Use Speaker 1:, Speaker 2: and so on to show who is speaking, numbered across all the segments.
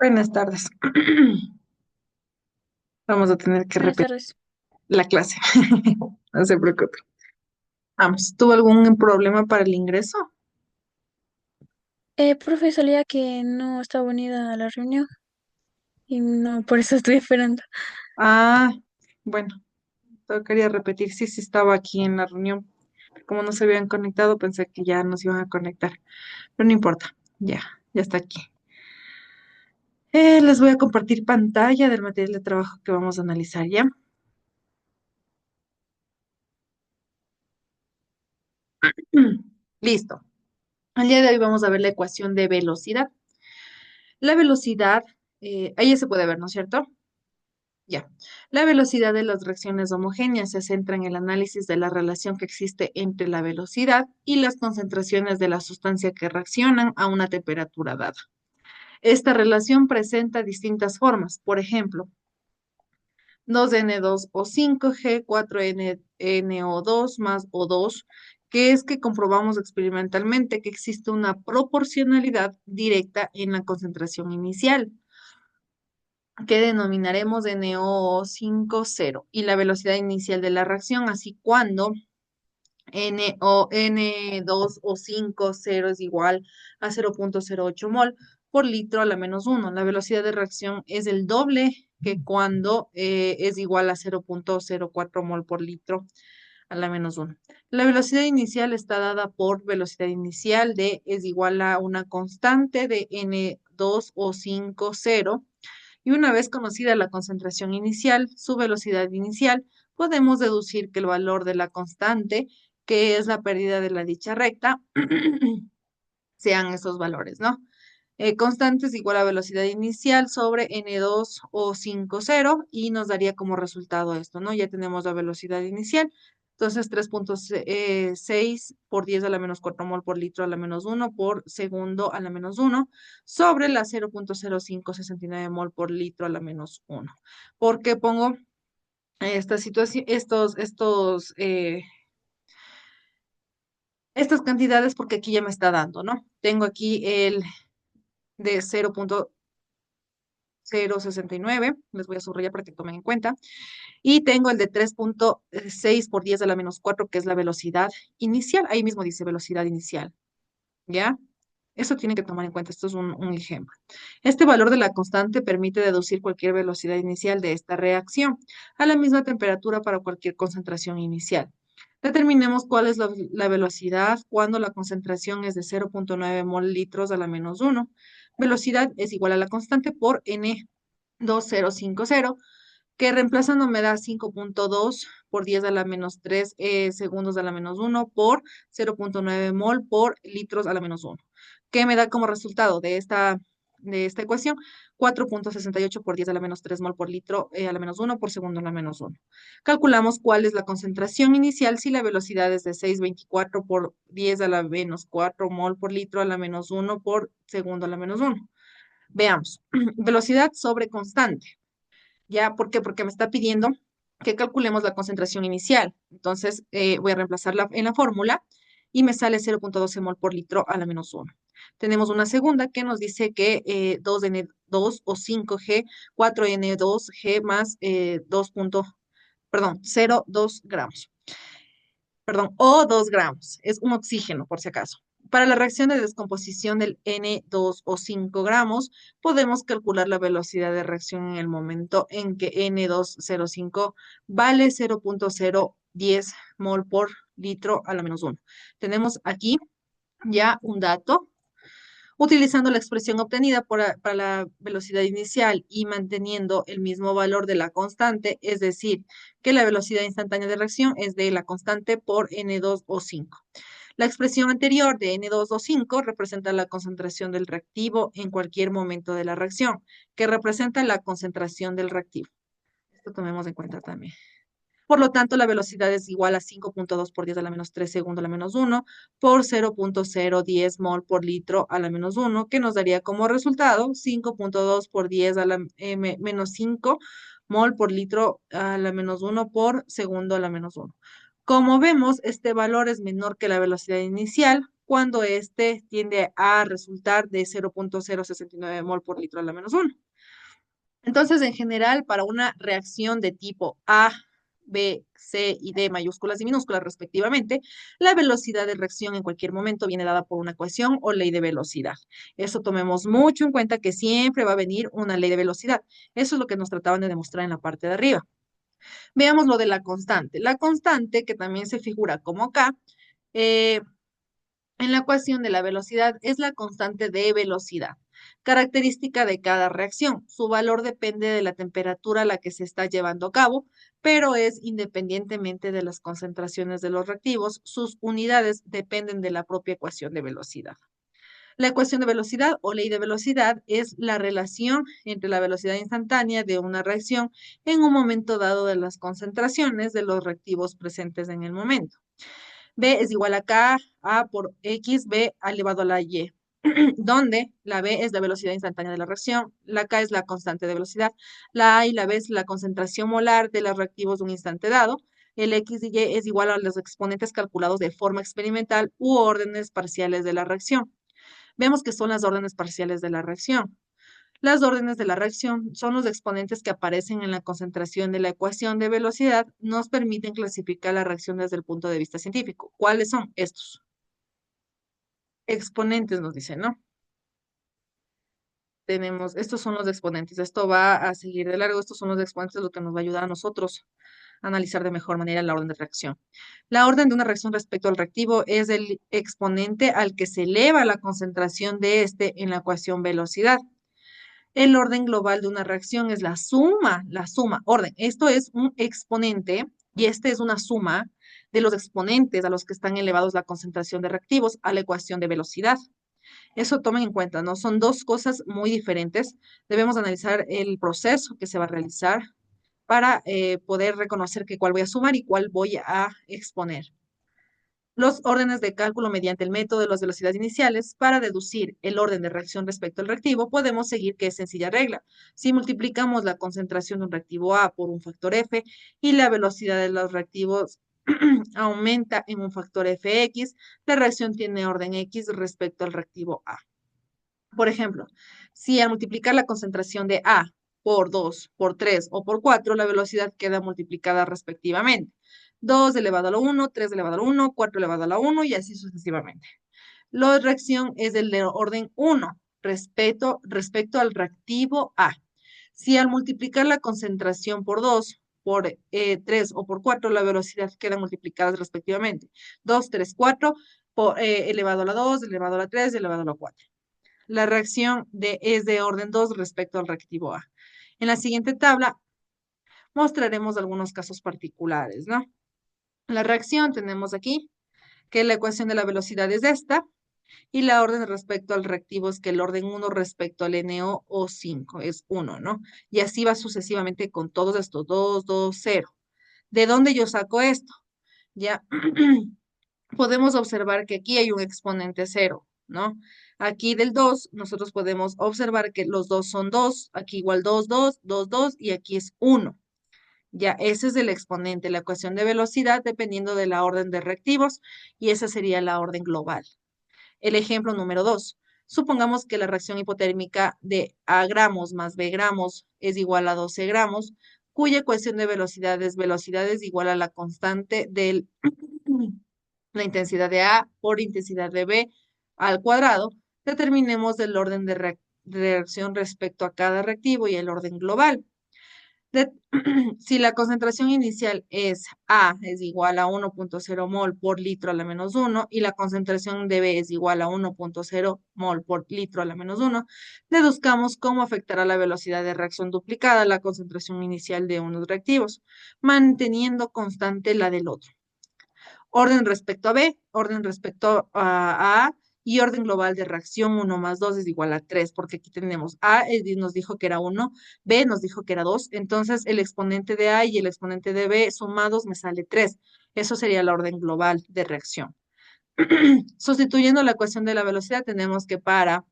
Speaker 1: Buenas tardes. Vamos a tener que
Speaker 2: Buenas
Speaker 1: repetir
Speaker 2: tardes.
Speaker 1: la clase. No se preocupe. Vamos, ¿tuvo algún problema para el ingreso?
Speaker 2: Profe, salía que no estaba unida a la reunión y no, por eso estoy esperando.
Speaker 1: Ah, bueno, solo quería repetir si estaba aquí en la reunión. Como no se habían conectado, pensé que ya nos iban a conectar. Pero no importa, ya está aquí. Les voy a compartir pantalla del material de trabajo que vamos a analizar, ¿ya? Listo. El día de hoy vamos a ver la ecuación de velocidad. La velocidad, ahí ya se puede ver, ¿no es cierto? Ya. La velocidad de las reacciones homogéneas se centra en el análisis de la relación que existe entre la velocidad y las concentraciones de la sustancia que reaccionan a una temperatura dada. Esta relación presenta distintas formas. Por ejemplo, 2N2 o 5G, 4NO2 más O2, que es que comprobamos experimentalmente que existe una proporcionalidad directa en la concentración inicial, que denominaremos NO50 y la velocidad inicial de la reacción, así cuando N2 o 50 es igual a 0,08 mol por litro a la menos uno. La velocidad de reacción es el doble que cuando es igual a 0,04 mol por litro a la menos uno. La velocidad inicial está dada por velocidad inicial de es igual a una constante de N2 o 50 y una vez conocida la concentración inicial, su velocidad inicial, podemos deducir que el valor de la constante, que es la pérdida de la dicha recta, sean esos valores, ¿no? Constante es igual a velocidad inicial sobre n2 o 50 y nos daría como resultado esto, ¿no? Ya tenemos la velocidad inicial. Entonces, 3,6 por 10 a la menos 4 mol por litro a la menos uno por segundo a la menos uno sobre la 0,0569 mol por litro a la menos uno. ¿Por qué pongo esta situación, estas cantidades? Porque aquí ya me está dando, ¿no? Tengo aquí el de 0,069, les voy a subrayar para que tomen en cuenta, y tengo el de 3,6 por 10 a la menos 4 que es la velocidad inicial, ahí mismo dice velocidad inicial, ¿ya? Eso tienen que tomar en cuenta, esto es un ejemplo. Este valor de la constante permite deducir cualquier velocidad inicial de esta reacción a la misma temperatura para cualquier concentración inicial. Determinemos cuál es la velocidad cuando la concentración es de 0,9 mol litros a la menos uno. Velocidad es igual a la constante por N2050, que reemplazando me da 5,2 por 10 a la menos 3 segundos a la menos uno por 0,9 mol por litros a la menos uno, que me da como resultado de esta ecuación 4,68 por 10 a la menos 3 mol por litro a la menos uno por segundo a la menos uno. Calculamos cuál es la concentración inicial si la velocidad es de 6,24 por 10 a la menos 4 mol por litro a la menos uno por segundo a la menos uno. Veamos, velocidad sobre constante. ¿Ya? ¿Por qué? Porque me está pidiendo que calculemos la concentración inicial. Entonces, voy a reemplazarla en la fórmula y me sale 0,12 mol por litro a la menos uno. Tenemos una segunda que nos dice que 2N2 o 5G, 4N2G más 0,2 gramos. Perdón, o 2 gramos. Es un oxígeno, por si acaso. Para la reacción de descomposición del N2 o 5 gramos, podemos calcular la velocidad de reacción en el momento en que N205 vale 0,010 mol por litro a la menos uno. Tenemos aquí ya un dato. Utilizando la expresión obtenida para la velocidad inicial y manteniendo el mismo valor de la constante, es decir, que la velocidad instantánea de reacción es de la constante por N2 o 5. La expresión anterior de N2 o 5 representa la concentración del reactivo en cualquier momento de la reacción, que representa la concentración del reactivo. Esto tomemos en cuenta también. Por lo tanto, la velocidad es igual a 5,2 por 10 a la menos 3 segundo a la menos uno por 0,010 mol por litro a la menos uno, que nos daría como resultado 5,2 por 10 a la menos 5 mol por litro a la menos uno por segundo a la menos uno. Como vemos, este valor es menor que la velocidad inicial cuando este tiende a resultar de 0,069 mol por litro a la menos 1. Entonces, en general, para una reacción de tipo A, B, C y D mayúsculas y minúsculas respectivamente, la velocidad de reacción en cualquier momento viene dada por una ecuación o ley de velocidad. Eso tomemos mucho en cuenta que siempre va a venir una ley de velocidad. Eso es lo que nos trataban de demostrar en la parte de arriba. Veamos lo de la constante. La constante, que también se figura como K, eh, en la ecuación de la velocidad es la constante de velocidad, característica de cada reacción. Su valor depende de la temperatura a la que se está llevando a cabo, pero es independientemente de las concentraciones de los reactivos, sus unidades dependen de la propia ecuación de velocidad. La ecuación de velocidad o ley de velocidad es la relación entre la velocidad instantánea de una reacción en un momento dado de las concentraciones de los reactivos presentes en el momento. B es igual a K, A por X, B elevado a la Y, donde la B es la velocidad instantánea de la reacción, la K es la constante de velocidad, la A y la B es la concentración molar de los reactivos de un instante dado, el X y Y es igual a los exponentes calculados de forma experimental u órdenes parciales de la reacción. Vemos que son las órdenes parciales de la reacción. Las órdenes de la reacción son los exponentes que aparecen en la concentración de la ecuación de velocidad, nos permiten clasificar la reacción desde el punto de vista científico. ¿Cuáles son estos? Exponentes nos dicen, ¿no? Tenemos, estos son los exponentes, esto va a seguir de largo, estos son los exponentes, lo que nos va a ayudar a nosotros a analizar de mejor manera la orden de reacción. La orden de una reacción respecto al reactivo es el exponente al que se eleva la concentración de este en la ecuación velocidad. El orden global de una reacción es la suma, orden. Esto es un exponente y este es una suma de los exponentes a los que están elevados la concentración de reactivos a la ecuación de velocidad. Eso tomen en cuenta, ¿no? Son dos cosas muy diferentes. Debemos analizar el proceso que se va a realizar para poder reconocer que cuál voy a sumar y cuál voy a exponer. Los órdenes de cálculo mediante el método de las velocidades iniciales para deducir el orden de reacción respecto al reactivo, podemos seguir que es sencilla regla. Si multiplicamos la concentración de un reactivo A por un factor F y la velocidad de los reactivos aumenta en un factor Fx, la reacción tiene orden X respecto al reactivo A. Por ejemplo, si al multiplicar la concentración de A por 2, por 3 o por 4, la velocidad queda multiplicada respectivamente. 2 elevado a la 1, 3 elevado a la 1, 4 elevado a la 1 y así sucesivamente. La reacción es del de orden 1 respecto al reactivo A. Si al multiplicar la concentración por 2, por 3 o por 4, la velocidad queda multiplicada respectivamente. 2, 3, 4 elevado a la 2, elevado a la 3, elevado a la 4. La reacción es de orden 2 respecto al reactivo A. En la siguiente tabla mostraremos algunos casos particulares, ¿no? La reacción tenemos aquí que la ecuación de la velocidad es esta y la orden respecto al reactivo es que el orden 1 respecto al NO5 es 1, ¿no? Y así va sucesivamente con todos estos 2, 2, 0. ¿De dónde yo saco esto? Ya podemos observar que aquí hay un exponente 0, ¿no? Aquí del 2, nosotros podemos observar que los dos son 2, aquí igual 2, 2, 2, 2 y aquí es 1. Ya, ese es el exponente, la ecuación de velocidad dependiendo de la orden de reactivos y esa sería la orden global. El ejemplo número 2. Supongamos que la reacción hipotérmica de A gramos más B gramos es igual a 12 gramos, cuya ecuación de velocidad es igual a la constante de la intensidad de A por intensidad de B al cuadrado. Determinemos el orden de reacción respecto a cada reactivo y el orden global. Si la concentración inicial es A es igual a 1,0 mol por litro a la menos 1 y la concentración de B es igual a 1,0 mol por litro a la menos 1, deduzcamos cómo afectará la velocidad de reacción duplicada la concentración inicial de unos reactivos, manteniendo constante la del otro. Orden respecto a B, orden respecto a A y orden global de reacción 1 más 2 es igual a 3, porque aquí tenemos A nos dijo que era 1, B nos dijo que era 2, entonces el exponente de A y el exponente de B sumados me sale 3. Eso sería la orden global de reacción. Sustituyendo la ecuación de la velocidad, tenemos que para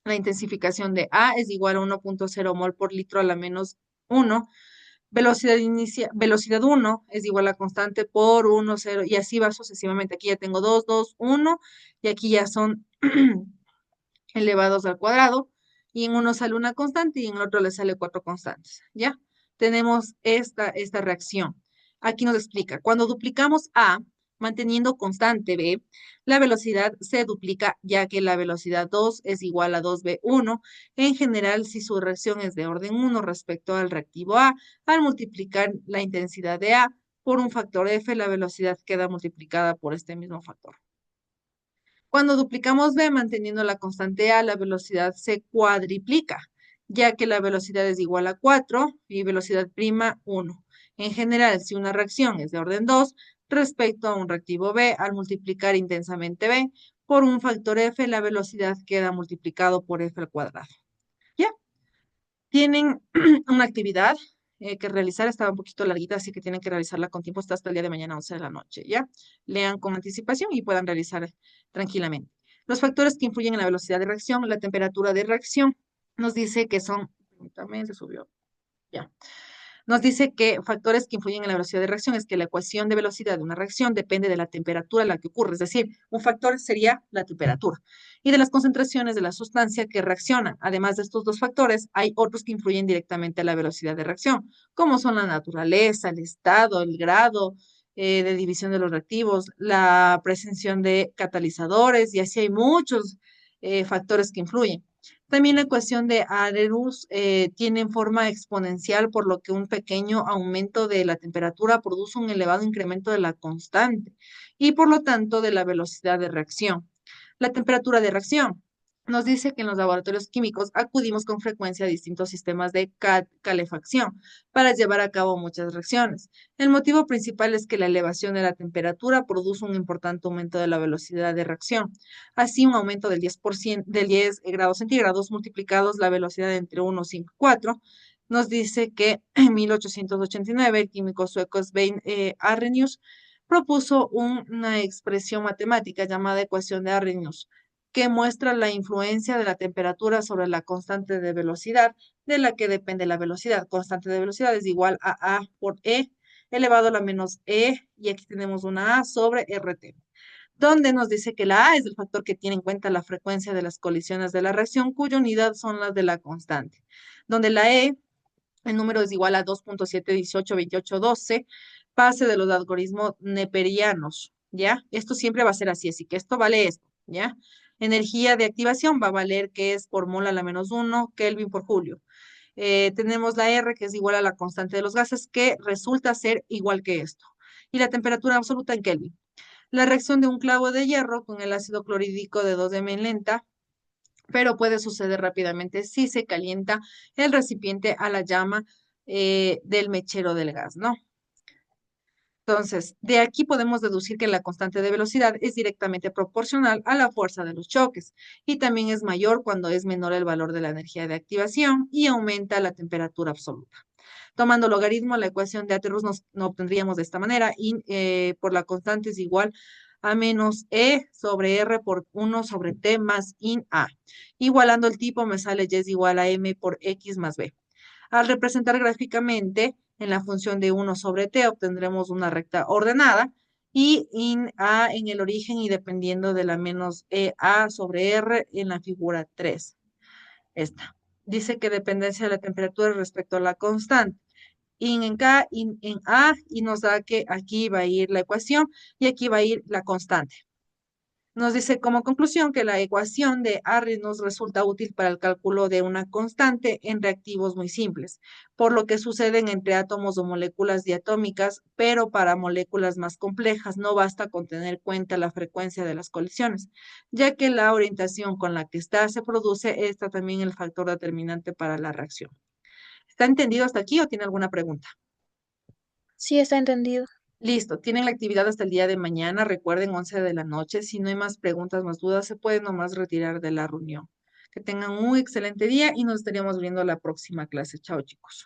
Speaker 1: la intensificación de A es igual a 1,0 mol por litro a la menos 1, Velocidad uno es igual a constante por uno 0, y así va sucesivamente. Aquí ya tengo 2 2 1 y aquí ya son elevados al cuadrado, y en uno sale una constante y en el otro le sale cuatro constantes, ¿ya? Tenemos esta reacción. Aquí nos explica, cuando duplicamos A, manteniendo constante B, la velocidad se duplica ya que la velocidad 2 es igual a 2B1. En general, si su reacción es de orden uno respecto al reactivo A, al multiplicar la intensidad de A por un factor F, la velocidad queda multiplicada por este mismo factor. Cuando duplicamos b manteniendo la constante a, la velocidad se cuadriplica, ya que la velocidad es igual a 4 y velocidad prima 1. En general, si una reacción es de orden 2 respecto a un reactivo b, al multiplicar intensamente b por un factor f, la velocidad queda multiplicado por f al cuadrado. ¿Ya? Tienen una actividad que realizar, estaba un poquito larguita, así que tienen que realizarla con tiempo, hasta el día de mañana, 11 de la noche, ¿ya? Lean con anticipación y puedan realizar tranquilamente. Los factores que influyen en la velocidad de reacción, la temperatura de reacción, nos dice que son, también se subió, ya. Nos dice que factores que influyen en la velocidad de reacción es que la ecuación de velocidad de una reacción depende de la temperatura a la que ocurre, es decir, un factor sería la temperatura y de las concentraciones de la sustancia que reacciona. Además de estos dos factores, hay otros que influyen directamente a la velocidad de reacción, como son la naturaleza, el estado, el grado de división de los reactivos, la presencia de catalizadores, y así hay muchos factores que influyen. También la ecuación de Arrhenius tiene forma exponencial, por lo que un pequeño aumento de la temperatura produce un elevado incremento de la constante y por lo tanto de la velocidad de reacción. La temperatura de reacción nos dice que en los laboratorios químicos acudimos con frecuencia a distintos sistemas de calefacción para llevar a cabo muchas reacciones. El motivo principal es que la elevación de la temperatura produce un importante aumento de la velocidad de reacción. Así, un aumento del 10%, del 10 grados centígrados multiplicados la velocidad entre 1, 5 y 4, nos dice que en 1889 el químico sueco Svein Arrhenius propuso una expresión matemática llamada ecuación de Arrhenius, que muestra la influencia de la temperatura sobre la constante de velocidad, de la que depende la velocidad. Constante de velocidad es igual a por E elevado a la menos E, y aquí tenemos una A sobre RT, donde nos dice que la A es el factor que tiene en cuenta la frecuencia de las colisiones de la reacción, cuya unidad son las de la constante, donde la E, el número es igual a 2.7182812, base de los algoritmos neperianos, ¿ya? Esto siempre va a ser así, así que esto vale esto, ¿ya? Energía de activación va a valer que es por mol a la menos 1, Kelvin por Julio. Tenemos la R, que es igual a la constante de los gases, que resulta ser igual que esto. Y la temperatura absoluta en Kelvin. La reacción de un clavo de hierro con el ácido clorhídrico de 2M lenta, pero puede suceder rápidamente si se calienta el recipiente a la llama del mechero del gas, ¿no? Entonces, de aquí podemos deducir que la constante de velocidad es directamente proporcional a la fuerza de los choques, y también es mayor cuando es menor el valor de la energía de activación y aumenta la temperatura absoluta. Tomando logaritmo, la ecuación de Aterus nos obtendríamos de esta manera, y por la constante es igual a menos E sobre R por 1 sobre T más in A. Igualando el tipo me sale Y es igual a M por X más B. Al representar gráficamente en la función de 1 sobre t, obtendremos una recta ordenada, y in a en el origen y dependiendo de la menos e a sobre r en la figura 3. Esta. Dice que dependencia de la temperatura respecto a la constante. In en K, in en A, y nos da que aquí va a ir la ecuación y aquí va a ir la constante. Nos dice como conclusión que la ecuación de Arrhenius resulta útil para el cálculo de una constante en reactivos muy simples, por lo que suceden entre átomos o moléculas diatómicas, pero para moléculas más complejas no basta con tener cuenta la frecuencia de las colisiones, ya que la orientación con la que ésta se produce está también el factor determinante para la reacción. ¿Está entendido hasta aquí o tiene alguna pregunta?
Speaker 2: Sí, está entendido.
Speaker 1: Listo, tienen la actividad hasta el día de mañana, recuerden 11 de la noche. Si no hay más preguntas, más dudas, se pueden nomás retirar de la reunión. Que tengan un excelente día y nos estaríamos viendo la próxima clase. Chao, chicos.